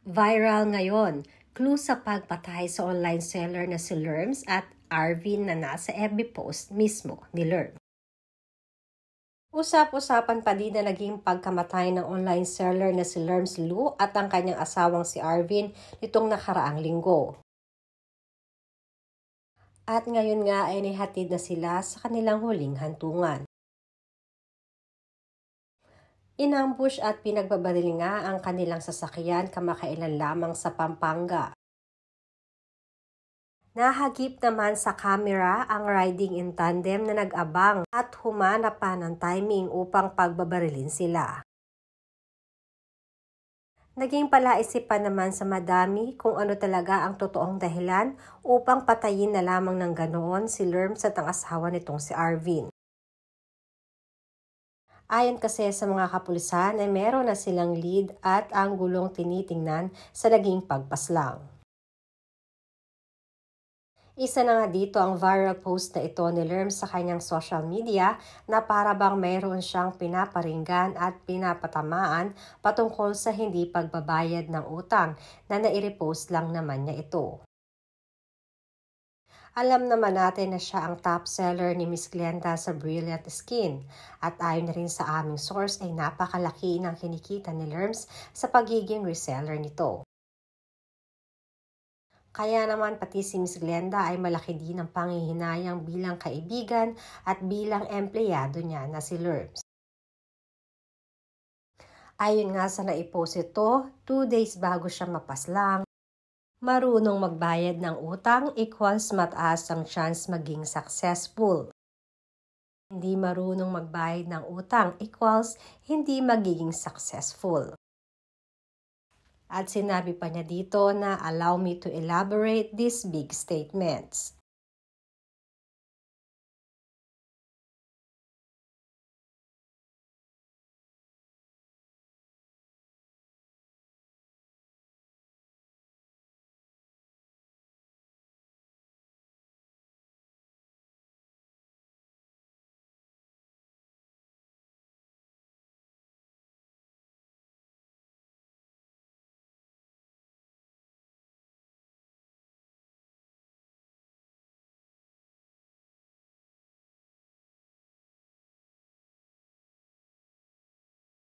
Viral ngayon, clue sa pagpatay sa online seller na si Lerms at Arvin na nasa FB post mismo ni Lerms. Usap-usapan pa din na naging pagkamatay ng online seller na si Lerms Lu at ang kanyang asawang si Arvin nitong nakaraang linggo. At ngayon nga ay nihatid na sila sa kanilang huling hantungan. Inambush at pinagbabaril nga ang kanilang sasakyan kamakailan lamang sa Pampanga. Nahagip naman sa kamera ang riding in tandem na nag-abang at humanap pa ng timing upang pagbabarilin sila. Naging palaisipan naman sa madami kung ano talaga ang totoong dahilan upang patayin na lamang ng ganoon si Lerms at ang asawa nitong si Arvin. Ayon kasi sa mga kapulisan ay meron na silang lead at ang gulong tinitingnan sa naging pagpaslang. Isa na nga dito ang viral post na ito ni Lerms sa kanyang social media na para bang mayroon siyang pinaparinggan at pinapatamaan patungkol sa hindi pagbabayad ng utang na nai-repost lang naman niya ito. Alam naman natin na siya ang top seller ni Miss Glenda sa Brilliant Skin at ayon na rin sa aming source ay napakalaki ng kinikita ni Lerms sa pagiging reseller nito. Kaya naman pati si Miss Glenda ay malaki din ang panghihinayang bilang kaibigan at bilang empleyado niya na si Lerms. Ayon nga sa naipost ito, 2 days bago siya mapaslang, marunong magbayad ng utang equals mataas ang chance maging successful. Hindi marunong magbayad ng utang equals hindi magiging successful. At sinabi pa niya dito na allow me to elaborate these big statements.